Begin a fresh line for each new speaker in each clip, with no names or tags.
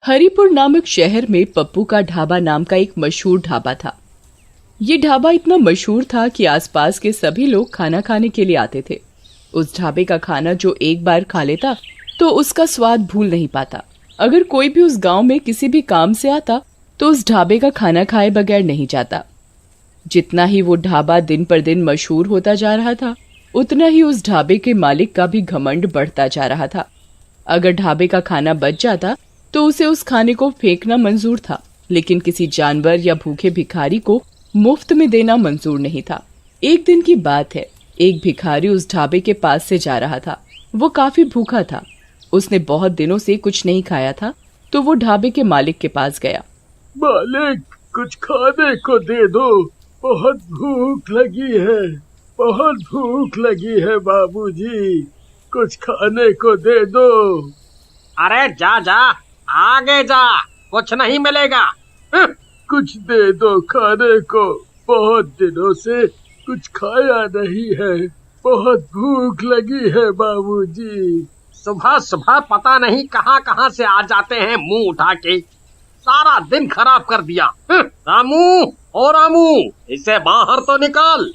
हरिपुर नामक शहर में पप्पू का ढाबा नाम का एक मशहूर ढाबा था। ये ढाबा इतना मशहूर था कि आसपास के सभी लोग खाना खाने के लिए आते थे। उस ढाबे का खाना जो एक बार खा लेता तो उसका स्वाद भूल नहीं पाता। अगर कोई भी उस गांव में किसी भी काम से आता तो उस ढाबे का खाना खाए बगैर नहीं जाता। जितना ही वो ढाबा दिन पर दिन मशहूर होता जा रहा था, उतना ही उस ढाबे के मालिक का भी घमंड बढ़ता जा रहा था। अगर ढाबे का खाना बच जाता तो उसे उस खाने को फेंकना मंजूर था, लेकिन किसी जानवर या भूखे भिखारी को मुफ्त में देना मंजूर नहीं था। एक दिन की बात है, एक भिखारी उस ढाबे के पास से जा रहा था। वो काफी भूखा था। उसने बहुत दिनों से कुछ नहीं खाया था, तो वो ढाबे के मालिक के पास गया।
मालिक, कुछ खाने को दे दो, बहुत भूख लगी है, बहुत भूख लगी है बाबूजी, कुछ खाने को दे दो।
अरे जा जा, आगे जा, कुछ नहीं मिलेगा।
कुछ दे दो खाने को, बहुत दिनों से कुछ खाया नहीं है, बहुत भूख लगी है बाबूजी।
सुबह सुबह पता नहीं कहां कहां से आ जाते हैं मुंह उठा के, सारा दिन खराब कर दिया। रामू, ओ रामू, इसे बाहर तो निकाल।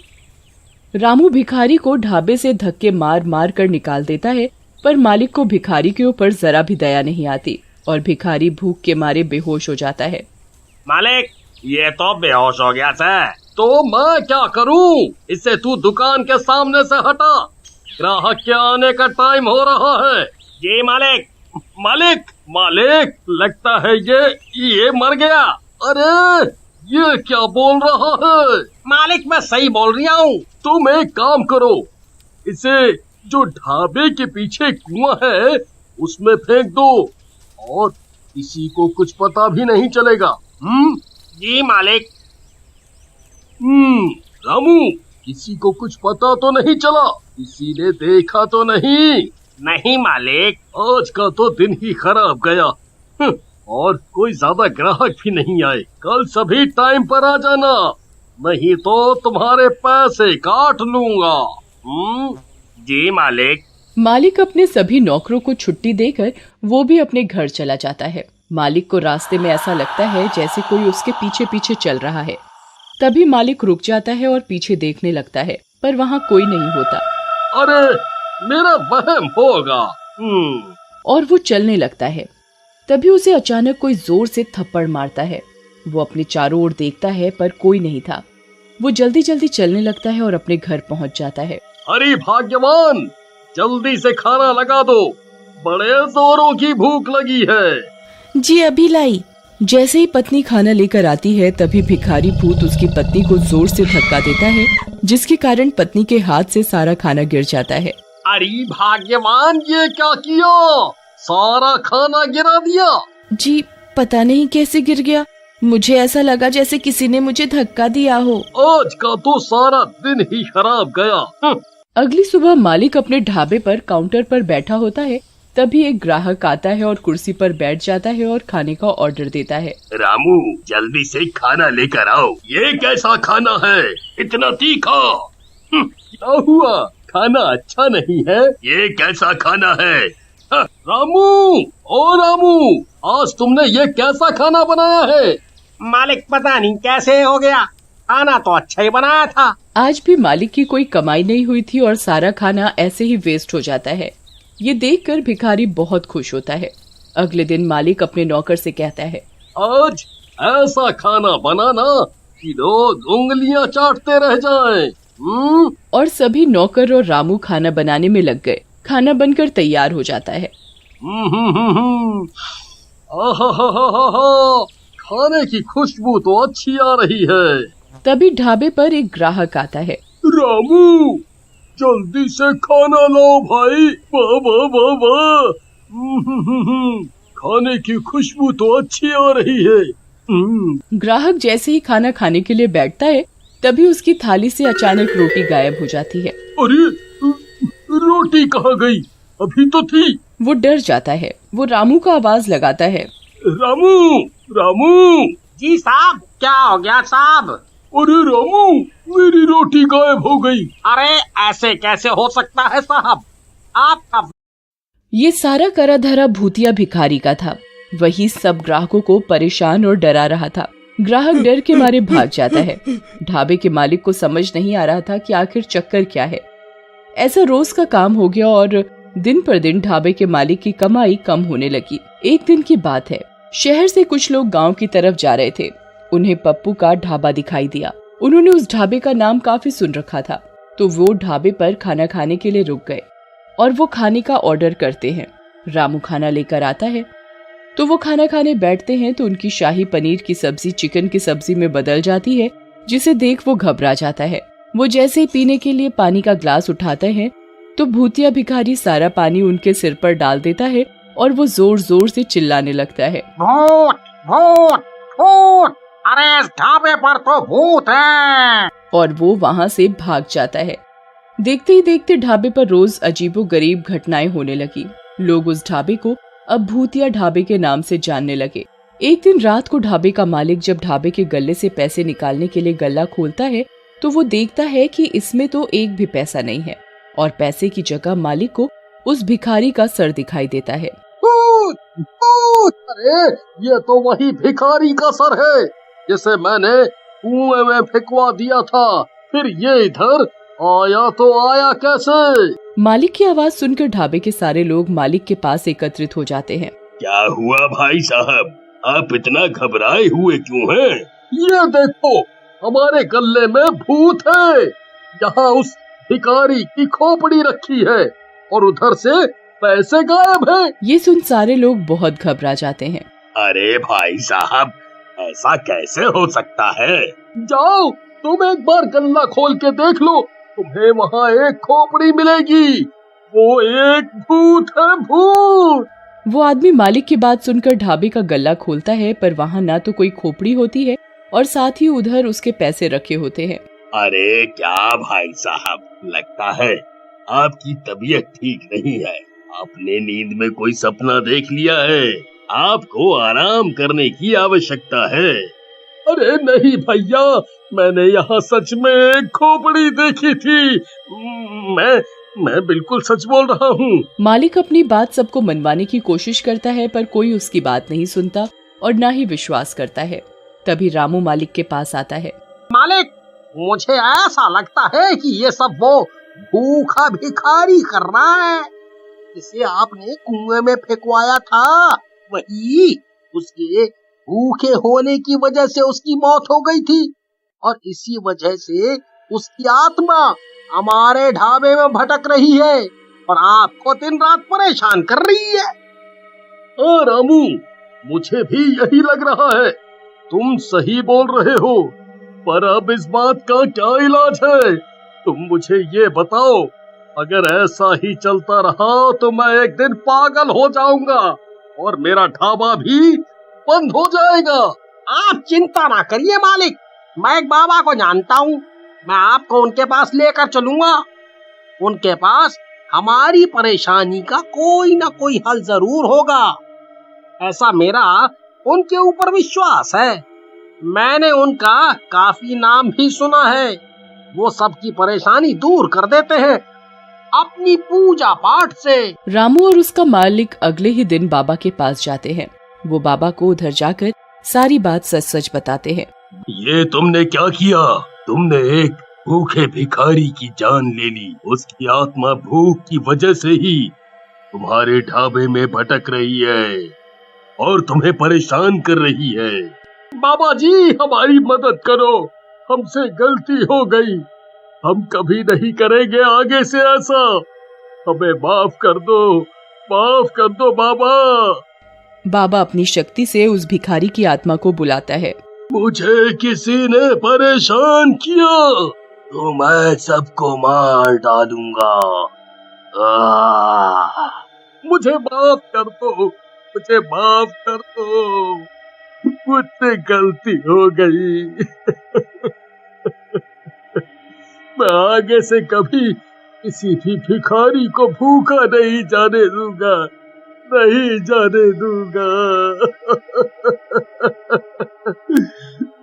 रामू भिखारी को ढाबे से धक्के मार मार कर निकाल देता है, पर मालिक को भिखारी के ऊपर जरा भी दया नहीं आती और भिखारी भूख के मारे बेहोश हो जाता है।
मालिक, ये तो बेहोश हो गया है, तो मैं क्या करूं? इसे तू दुकान के सामने से हटा, ग्राहक के आने का टाइम हो रहा है। जी मालिक। मालिक, मालिक, लगता है ये मर गया। अरे ये क्या बोल रहा है? मालिक, मैं सही बोल रहा हूँ।
तुम एक काम करो, इसे जो ढाबे के पीछे कुआं है उसमें फेंक दो और किसी को कुछ पता भी नहीं चलेगा।
जी मालिक।
रामू, किसी को कुछ पता तो नहीं चला? किसी ने देखा तो नहीं?
नहीं मालिक।
आज का तो दिन ही खराब गया। और कोई ज्यादा ग्राहक भी नहीं आए। कल सभी टाइम पर आ जाना, नहीं तो तुम्हारे पैसे काट लूंगा।
जी मालिक।
मालिक अपने सभी नौकरों को छुट्टी देकर वो भी अपने घर चला जाता है। मालिक को रास्ते में ऐसा लगता है जैसे कोई उसके पीछे पीछे चल रहा है। तभी मालिक रुक जाता है और पीछे देखने लगता है, पर वहाँ कोई नहीं होता।
अरे मेरा वहम होगा।
और वो चलने लगता है। तभी उसे अचानक कोई जोर से थप्पड़ मारता है। वो अपने चारों ओर देखता है, पर कोई नहीं था। वो जल्दी जल्दी चलने लगता है और अपने घर पहुँच जाता है।
अरे भाग्यवान, जल्दी से खाना लगा दो, बड़े जोरों की भूख लगी है।
जी अभी लाई। जैसे ही पत्नी खाना लेकर आती है, तभी भिखारी भूत उसकी पत्नी को जोर से धक्का देता है, जिसके कारण पत्नी के हाथ से सारा खाना गिर जाता है।
अरे भाग्यवान, ये क्या किया? सारा खाना गिरा दिया।
जी पता नहीं कैसे गिर गया, मुझे ऐसा लगा जैसे किसी ने मुझे धक्का दिया हो।
आज का तो सारा दिन ही खराब गया।
अगली सुबह मालिक अपने ढाबे पर काउंटर पर बैठा होता है। तभी एक ग्राहक आता है और कुर्सी पर बैठ जाता है और खाने का ऑर्डर देता है।
रामू, जल्दी से खाना लेकर आओ। ये कैसा खाना है, इतना तीखा? क्या हुआ, खाना अच्छा नहीं है? ये कैसा खाना है? रामू, ओ रामू, आज तुमने ये कैसा खाना बनाया है?
मालिक, पता नहीं कैसे हो गया, खाना तो अच्छा ही बनाया था।
आज भी मालिक की कोई कमाई नहीं हुई थी और सारा खाना ऐसे ही वेस्ट हो जाता है। ये देखकर भिखारी बहुत खुश होता है। अगले दिन मालिक अपने नौकर से कहता है,
आज ऐसा खाना बनाना कि लोग उंगलियां चाटते रह जाएं।
और सभी नौकर और रामू खाना बनाने में लग गए। खाना बनकर तैयार हो जाता है।
खाने की खुशबू तो अच्छी आ रही है।
तभी ढाबे पर एक ग्राहक आता है।
रामू, जल्दी से खाना लाओ भाई। वाह वाह वाह वाह, खाने की खुशबू तो अच्छी आ रही है।
ग्राहक जैसे ही खाना खाने के लिए बैठता है, तभी उसकी थाली से अचानक रोटी गायब हो जाती है।
अरे रोटी कहाँ गई? अभी तो थी।
वो डर जाता है। वो रामू का आवाज लगाता है।
रामू, रामू।
जी साहब, क्या हो गया साहब?
अरे रामू, मेरी रोटी गायब हो गई।
अरे ऐसे कैसे हो सकता है साहब, आपका
ये सारा करा धरा भूतिया भिखारी का था। वही सब ग्राहकों को परेशान और डरा रहा था। ग्राहक डर के मारे भाग जाता है। ढाबे के मालिक को समझ नहीं आ रहा था कि आखिर चक्कर क्या है। ऐसा रोज का काम हो गया और दिन पर दिन ढाबे के मालिक की कमाई कम होने लगी। एक दिन की बात है, शहर से कुछ लोग गांव की तरफ जा रहे थे। उन्हें पप्पू का ढाबा दिखाई दिया। उन्होंने उस ढाबे का नाम काफी सुन रखा था, तो वो ढाबे पर खाना खाने के लिए रुक गए और वो खाने का ऑर्डर करते हैं। रामू खाना लेकर आता है तो वो खाना खाने बैठते हैं तो उनकी शाही पनीर की सब्जी चिकन की सब्जी में बदल जाती है, जिसे देख वो घबरा जाता है। वो जैसे ही पीने के लिए पानी का ग्लास उठाते हैं तो भूतिया भिखारी सारा पानी उनके सिर पर डाल देता है और वो जोर जोर से चिल्लाने लगता है,
भूत भूत भूत, अरे इस ढाबे पर तो भूत है।
और वो वहाँ से भाग जाता है। देखते ही देखते ढाबे पर रोज अजीबोगरीब घटनाएं होने लगी। लोग उस ढाबे को अब भूतिया ढाबे के नाम से जानने लगे। एक दिन रात को ढाबे का मालिक जब ढाबे के गल्ले से पैसे निकालने के लिए गल्ला खोलता है तो वो देखता है कि इसमें तो एक भी पैसा नहीं है और पैसे की जगह मालिक को उस भिखारी का सर दिखाई देता है।
भूत भूत, अरे ये तो वही भिखारी का सर है जिसे मैंने कुएं में फेंकवा दिया था। फिर ये इधर आया तो आया कैसे?
मालिक की आवाज सुनकर ढाबे के सारे लोग मालिक के पास एकत्रित हो जाते हैं।
क्या हुआ भाई साहब, आप इतना घबराए हुए क्यों हैं? ये देखो, हमारे गल्ले में भूत है। यहाँ उस भिखारी की खोपड़ी रखी है और उधर से पैसे गायब हैं।
ये सुन सारे लोग बहुत घबरा जाते हैं।
अरे भाई साहब, ऐसा कैसे हो सकता है? जाओ तुम एक बार गल्ला खोल के देख लो, तुम्हें वहाँ एक खोपड़ी मिलेगी। वो एक भूत है, भूत।
वो आदमी मालिक की बात सुनकर ढाबे का गल्ला खोलता है, पर वहाँ ना तो कोई खोपड़ी होती है और साथ ही उधर उसके पैसे रखे होते हैं।
अरे क्या भाई साहब, लगता है आपकी तबीयत ठीक नहीं है। आपने नींद में कोई सपना देख लिया है। आपको आराम करने की आवश्यकता है। अरे नहीं भैया, मैंने यहाँ सच में एक खोपड़ी देखी थी। मैं बिल्कुल सच बोल रहा हूँ।
मालिक अपनी बात सबको मनवाने की कोशिश करता है, पर कोई उसकी बात नहीं सुनता और ना ही विश्वास करता है। तभी रामू मालिक के पास आता है।
मालिक, मुझे ऐसा लगता है कि ये सब वो भूखा भिखारी कर रहा है जिसे आपने कुएं में फेंकवाया था। वही उसके भूखे होने की वजह से उसकी मौत हो गई थी और इसी वजह से उसकी आत्मा हमारे ढाबे में भटक रही है और आपको दिन रात परेशान कर रही है।
हाँ रामू, मुझे भी यही लग रहा है। तुम सही बोल रहे हो, पर अब इस बात का क्या इलाज है? तुम मुझे ये बताओ। अगर ऐसा ही चलता रहा तो मैं एक दिन पागल हो जाऊंगा और मेरा ढाबा भी बंद हो जाएगा।
आप चिंता ना करिए मालिक, मैं एक बाबा को जानता हूँ। मैं आपको उनके पास लेकर चलूंगा। उनके पास हमारी परेशानी का कोई ना कोई हल जरूर होगा। ऐसा मेरा उनके ऊपर विश्वास है। मैंने उनका काफी नाम भी सुना है। वो सबकी परेशानी दूर कर देते हैं अपनी पूजा पाठ से।
रामू और उसका मालिक अगले ही दिन बाबा के पास जाते हैं। वो बाबा को उधर जाकर सारी बात सच सच बताते हैं।
ये तुमने क्या किया? तुमने एक भूखे भिखारी की जान ले ली। उसकी आत्मा भूख की वजह से ही तुम्हारे ढाबे में भटक रही है और तुम्हें परेशान कर रही है। बाबा जी, हमारी मदद करो, हमसे गलती हो गई। हम कभी नहीं करेंगे आगे से ऐसा। हमें माफ कर दो बाबा।
बाबा अपनी शक्ति से उस भिखारी की आत्मा को बुलाता है।
मुझे किसी ने परेशान किया तो मैं सबको मार डालूंगा। मुझे माफ कर दो, मुझे माफ कर दो, मुझसे गलती हो गई। मैं आगे से कभी किसी भी भिखारी को भूखा नहीं जाने दूंगा, नहीं जाने दूंगा।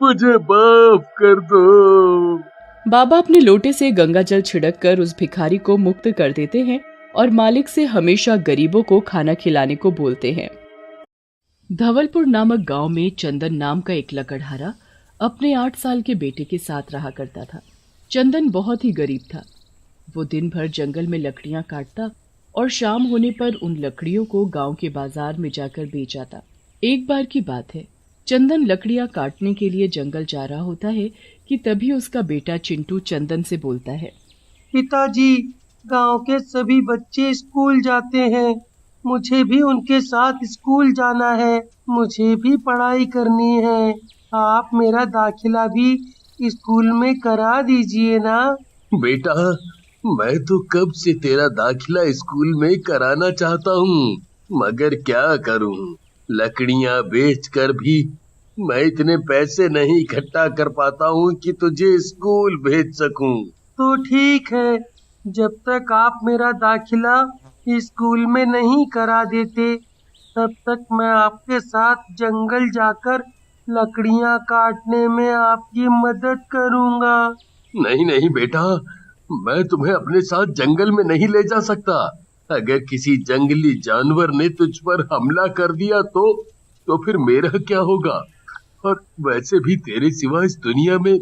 मुझे माफ कर दो।
बाबा अपने लोटे से गंगा जल छिड़क कर उस भिखारी को मुक्त कर देते हैं और मालिक से हमेशा गरीबों को खाना खिलाने को बोलते हैं। धवलपुर नामक गांव में चंदन नाम का एक लकड़हारा अपने 8 साल के बेटे के साथ रहा करता था। चंदन बहुत ही गरीब था। वो दिन भर जंगल में लकड़ियां काटता और शाम होने पर उन लकड़ियों को गांव के बाजार में जाकर बेच आता। एक बार की बात है, चंदन लकड़ियां काटने के लिए जंगल जा रहा होता है कि तभी उसका बेटा चिंटू चंदन से बोलता है,
पिताजी, गांव के सभी बच्चे स्कूल जाते हैं, मुझे भी उनके साथ स्कूल जाना है, मुझे भी पढ़ाई करनी है, आप मेरा दाखिला भी स्कूल में करा दीजिए ना।
बेटा, मैं तो कब से तेरा दाखिला स्कूल में कराना चाहता हूँ, मगर क्या करूँ, लकड़ियाँ बेचकर भी मैं इतने पैसे नहीं इकट्ठा कर पाता हूँ कि तुझे स्कूल भेज सकूँ।
तो ठीक है, जब तक आप मेरा दाखिला स्कूल में नहीं करा देते, तब तक मैं आपके साथ जंगल जाकर लकड़ियाँ काटने में आपकी मदद करूँगा।
नहीं नहीं बेटा, मैं तुम्हें अपने साथ जंगल में नहीं ले जा सकता। अगर किसी जंगली जानवर ने तुझ पर हमला कर दिया तो फिर मेरा क्या होगा? और वैसे भी तेरे सिवा इस दुनिया में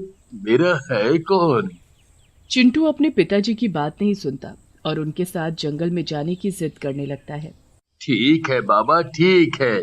मेरा है कौन?
चिंटू अपने पिताजी की बात नहीं सुनता और उनके साथ जंगल में जाने की जिद करने लगता है।
ठीक है बाबा, ठीक है,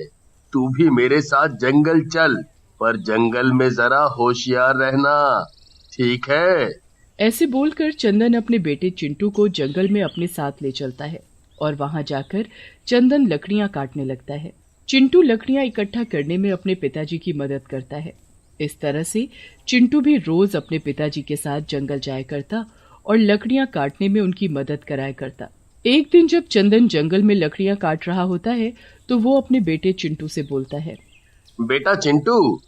तू भी मेरे साथ जंगल चल, पर जंगल में जरा होशियार रहना, ठीक है?
ऐसे बोलकर चंदन अपने बेटे चिंटू को जंगल में अपने साथ ले चलता है और वहां जाकर चंदन लकड़ियां काटने लगता है। चिंटू लकड़ियां इकट्ठा करने में अपने पिताजी की मदद करता है। इस तरह से चिंटू भी रोज अपने पिताजी के साथ जंगल जाया करता और लकड़ियां काटने में उनकी मदद कराया करता। एक दिन जब चंदन जंगल में लकड़ियां काट रहा होता है तो वो अपने बेटे चिंटू से बोलता है,
बेटा चिंटू,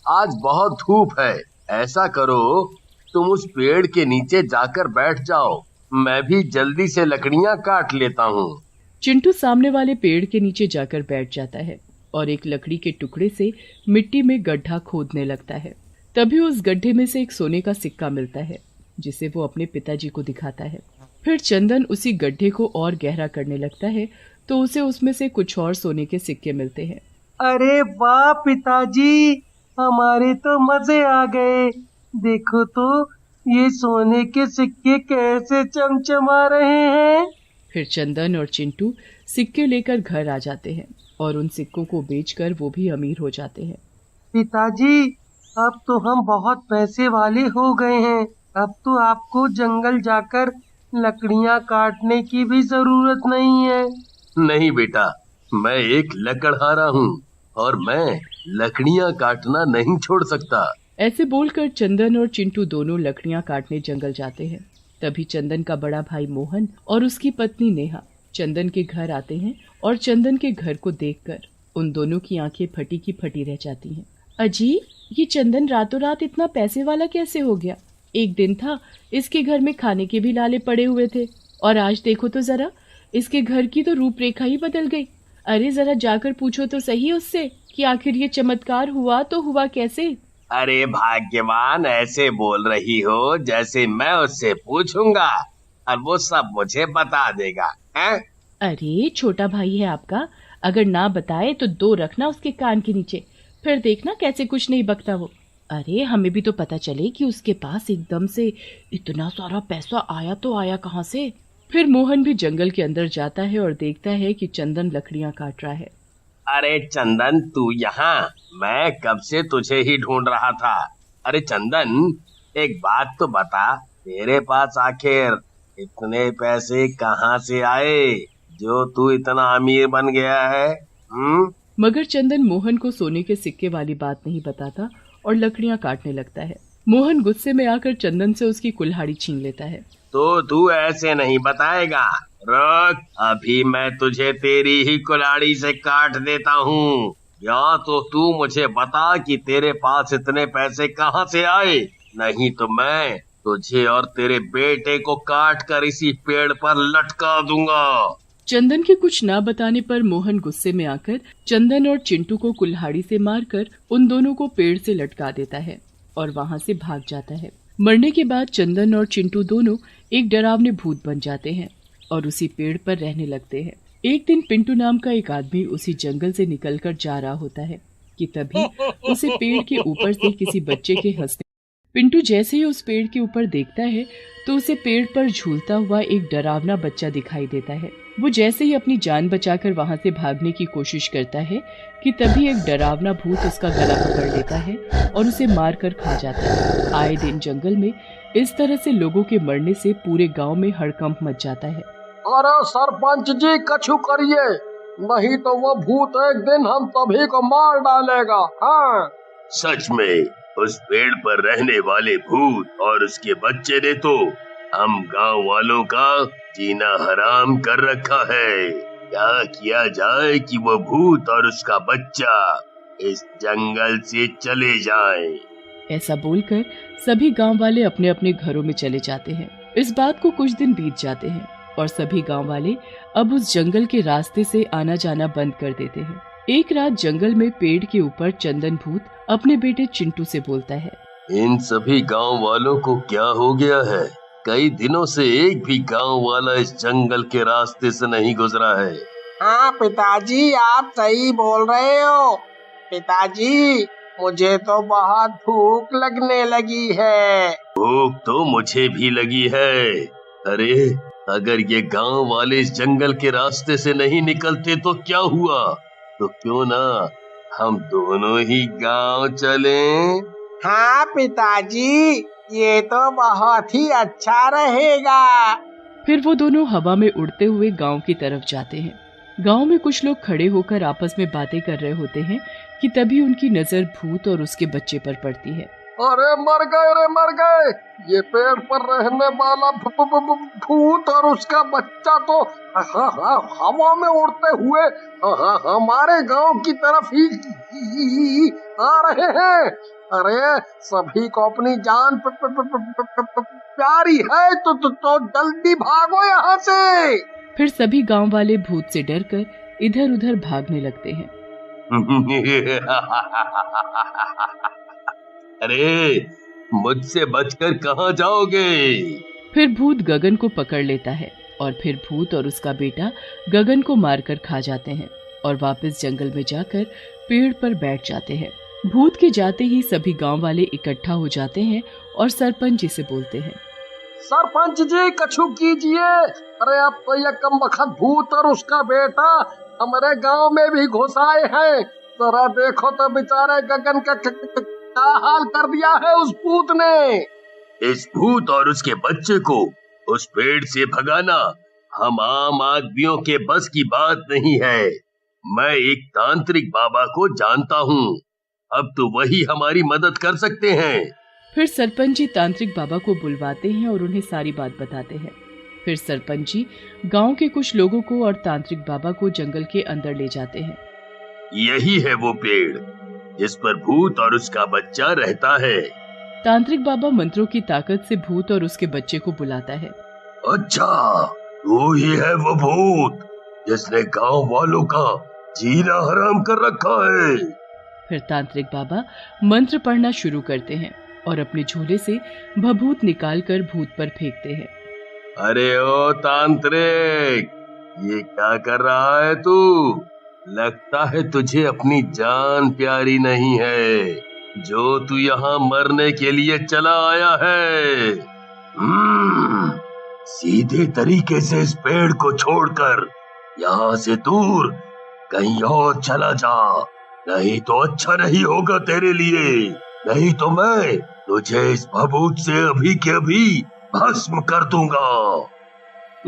आज बहुत धूप है, ऐसा करो तुम उस पेड़ के नीचे जाकर बैठ जाओ, मैं भी जल्दी से लकड़ियां काट लेता हूँ।
चिंटू सामने वाले पेड़ के नीचे जाकर बैठ जाता है और एक लकड़ी के टुकड़े से मिट्टी में गड्ढा खोदने लगता है। तभी उस गड्ढे में से एक सोने का सिक्का मिलता है, जिसे वो अपने पिताजी को दिखाता है। फिर चंदन उसी गड्ढे को और गहरा करने लगता है तो उसे उसमें से कुछ और सोने के सिक्के मिलते हैं।
अरे वाह पिताजी, हमारे तो मजे आ गए, देखो तो ये सोने के सिक्के कैसे चमचमा रहे हैं।
फिर चंदन और चिंटू सिक्के लेकर घर आ जाते हैं और उन सिक्कों को बेचकर वो भी अमीर हो जाते हैं।
पिताजी, अब तो हम बहुत पैसे वाले हो गए हैं, अब तो आपको जंगल जाकर लकड़ियाँ काटने की भी जरूरत नहीं है।
नहीं बेटा, मैं एक लकड़हारा हूँ और मैं लकड़ियाँ काटना नहीं छोड़ सकता।
ऐसे बोलकर चंदन और चिंटू दोनों लकड़ियां काटने जंगल जाते हैं। तभी चंदन का बड़ा भाई मोहन और उसकी पत्नी नेहा चंदन के घर आते हैं और चंदन के घर को देखकर उन दोनों की आंखें फटी की फटी रह जाती हैं। अजी, ये चंदन रातों रात इतना पैसे वाला कैसे हो गया? एक दिन था इसके घर में खाने के भी लाले पड़े हुए थे और आज देखो तो जरा, इसके घर की तो रूपरेखा ही बदल गई। अरे जरा जाकर पूछो तो सही उससे कि आखिर ये चमत्कार हुआ तो हुआ कैसे?
अरे भाग्यवान, ऐसे बोल रही हो जैसे मैं उससे पूछूंगा और वो सब मुझे बता देगा, हैं?
अरे छोटा भाई है आपका, अगर ना बताए तो 2 रखना उसके कान के नीचे, फिर देखना कैसे कुछ नहीं बकता वो। अरे हमें भी तो पता चले कि उसके पास एकदम से इतना सारा पैसा आया तो आया कहाँ से। फिर मोहन भी जंगल के अंदर जाता है और देखता है कि चंदन लकड़ियां काट रहा है।
अरे चंदन, तू यहाँ? मैं कब से तुझे ही ढूंढ रहा था। अरे चंदन, एक बात तो बता, तेरे पास आखिर इतने पैसे कहाँ से आए जो तू इतना अमीर बन गया है?
मगर चंदन मोहन को सोने के सिक्के वाली बात नहीं बताता और लकड़ियां काटने लगता है। मोहन गुस्से में आकर चंदन से उसकी कुल्हाड़ी छीन लेता है।
तो तू ऐसे नहीं बताएगा, रुक, अभी मैं तुझे तेरी ही कुल्हाड़ी से काट देता हूँ। या तो तू मुझे बता कि तेरे पास इतने पैसे कहाँ से आए, नहीं तो मैं तुझे और तेरे बेटे को काट कर इसी पेड़ पर लटका दूंगा।
चंदन के कुछ ना बताने पर मोहन गुस्से में आकर चंदन और चिंटू को कुल्हाड़ी से मारकर उन दोनों को पेड़ से लटका देता है और वहाँ से भाग जाता है। मरने के बाद चंदन और चिंटू दोनों एक डरावने भूत बन जाते हैं और उसी पेड़ पर रहने लगते हैं। एक दिन पिंटू नाम का एक आदमी उसी जंगल से निकलकर जा रहा होता है कि तभी उसे पेड़ के ऊपर से किसी बच्चे के हंसने। पिंटू जैसे ही उस पेड़ के ऊपर देखता है तो उसे पेड़ पर झूलता हुआ एक डरावना बच्चा दिखाई देता है। वो जैसे ही अपनी जान बचाकर वहां से भागने की कोशिश करता है कि तभी एक डरावना भूत उसका गला पकड़ लेता है और उसे मार कर खा जाता है। आए दिन जंगल में इस तरह से लोगों के मरने से पूरे गांव में हड़कंप मच जाता है।
अरे सरपंच जी कछु करिए, नहीं तो वो भूत एक दिन हम सभी को मार डालेगा। हाँ
सच में उस पेड़ पर रहने वाले भूत और उसके बच्चे ने तो हम गांव वालों का जीना हराम कर रखा है। क्या किया जाए कि वो भूत और उसका बच्चा इस जंगल से चले जाएं।
ऐसा बोलकर सभी गांव वाले अपने अपने घरों में चले जाते हैं। इस बात को कुछ दिन बीत जाते हैं और सभी गांव वाले अब उस जंगल के रास्ते से आना जाना बंद कर देते हैं। एक रात जंगल में पेड़ के ऊपर चंदन भूत अपने बेटे चिंटू से बोलता है,
इन सभी गांव वालों को क्या हो गया है? कई दिनों से एक भी गांव वाला इस जंगल के रास्ते से नहीं गुजरा है।
हाँ पिताजी, आप सही बोल रहे हो। पिताजी, मुझे तो बहुत भूख लगने लगी है।
भूख तो मुझे भी लगी है। अरे अगर ये गांव वाले इस जंगल के रास्ते से नहीं निकलते तो क्या हुआ? तो क्यों ना हम दोनों ही गांव चलें?
हाँ पिताजी, ये तो बहुत ही अच्छा रहेगा।
फिर वो दोनों हवा में उड़ते हुए गांव की तरफ जाते हैं। गांव में कुछ लोग खड़े होकर आपस में बातें कर रहे होते हैं कि तभी उनकी नजर भूत और उसके बच्चे पर पड़ती है।
अरे मर गए रे मर गए, ये पेड़ पर रहने वाला भूत और उसका बच्चा तो हवा में उड़ते हुए हमारे गांव की तरफ ही आ रहे हैं। अरे सभी को अपनी जान प्यारी है तो जल्दी भागो यहाँ से।
फिर सभी गांव वाले भूत से डरकर इधर उधर भागने लगते हैं।
अरे मुझसे बचकर कहाँ जाओगे?
फिर भूत गगन को पकड़ लेता है और फिर भूत और उसका बेटा गगन को मारकर खा जाते हैं और वापस जंगल में जाकर पेड़ पर बैठ जाते हैं। भूत के जाते ही सभी गांव वाले इकट्ठा हो जाते हैं और सरपंच जी से बोलते हैं,
सरपंच जी कछु कीजिए। अरे अब तो ये कमबख्त भूत और उसका बेटा हमारे गांव में भी घुस आए हैं। जरा देखो तो बेचारे गगन का क्या हाल कर दिया है उस भूत ने।
इस भूत और उसके बच्चे को उस पेड़ से भगाना हम आम आदमियों के बस की बात नहीं है। मैं एक तांत्रिक बाबा को जानता हूँ, अब तो वही हमारी मदद कर सकते हैं।
फिर सरपंच जी तांत्रिक बाबा को बुलवाते हैं और उन्हें सारी बात बताते हैं। फिर सरपंच जी गांव के कुछ लोगों को और तांत्रिक बाबा को जंगल के अंदर ले जाते हैं।
यही है वो पेड़ जिस पर भूत और उसका बच्चा रहता है।
तांत्रिक बाबा मंत्रों की ताकत से भूत और उसके बच्चे को बुलाता है।
अच्छा, वो ही है वो भूत जिसने गांव वालों का जीना हराम कर रखा है।
फिर तांत्रिक बाबा मंत्र पढ़ना शुरू करते हैं और अपने झोले से भभूत निकालकर भूत पर फेंकते हैं।
अरे ओ तांत्रिक, ये क्या कर रहा है तू? लगता है तुझे अपनी जान प्यारी नहीं है, जो तू यहाँ मरने के लिए चला आया है। सीधे तरीके से इस पेड़ को छोड़कर यहाँ से दूर कहीं और चला जा, नहीं तो अच्छा नहीं होगा तेरे लिए। नहीं तो मैं तुझे इस भभूत से अभी के अभी भस्म कर दूंगा।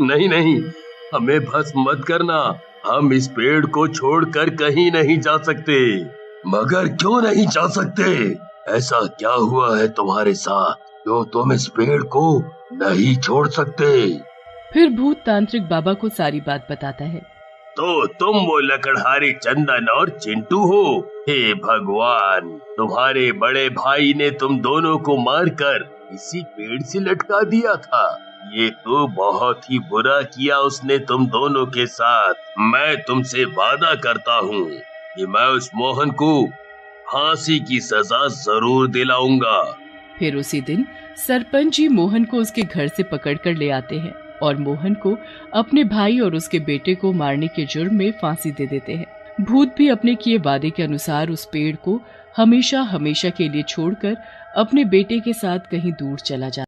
नहीं नहीं, हमें भस्म मत करना, हम इस पेड़ को छोड़कर कहीं नहीं जा सकते। मगर क्यों नहीं जा सकते? ऐसा क्या हुआ है तुम्हारे साथ जो तुम इस पेड़ को नहीं छोड़ सकते?
फिर भूत तांत्रिक बाबा को सारी बात बताता है।
तो तुम वो लकड़हारे चंदन और चिंटू हो। हे भगवान, तुम्हारे बड़े भाई ने तुम दोनों को मारकर इसी पेड़ से लटका दिया था। ये तो बहुत ही बुरा किया उसने तुम दोनों के साथ। मैं तुमसे वादा करता हूँ कि मैं उस मोहन को फांसी की सजा जरूर दिलाऊंगा।
फिर उसी दिन सरपंच जी मोहन को उसके घर से पकड़कर ले आते हैं और मोहन को अपने भाई और उसके बेटे को मारने के जुर्म में फांसी दे देते हैं। भूत भी अपने किए वादे के अनुसार उस पेड़ को हमेशा हमेशा के लिए छोड़कर अपने बेटे के साथ कहीं दूर चला जाता है।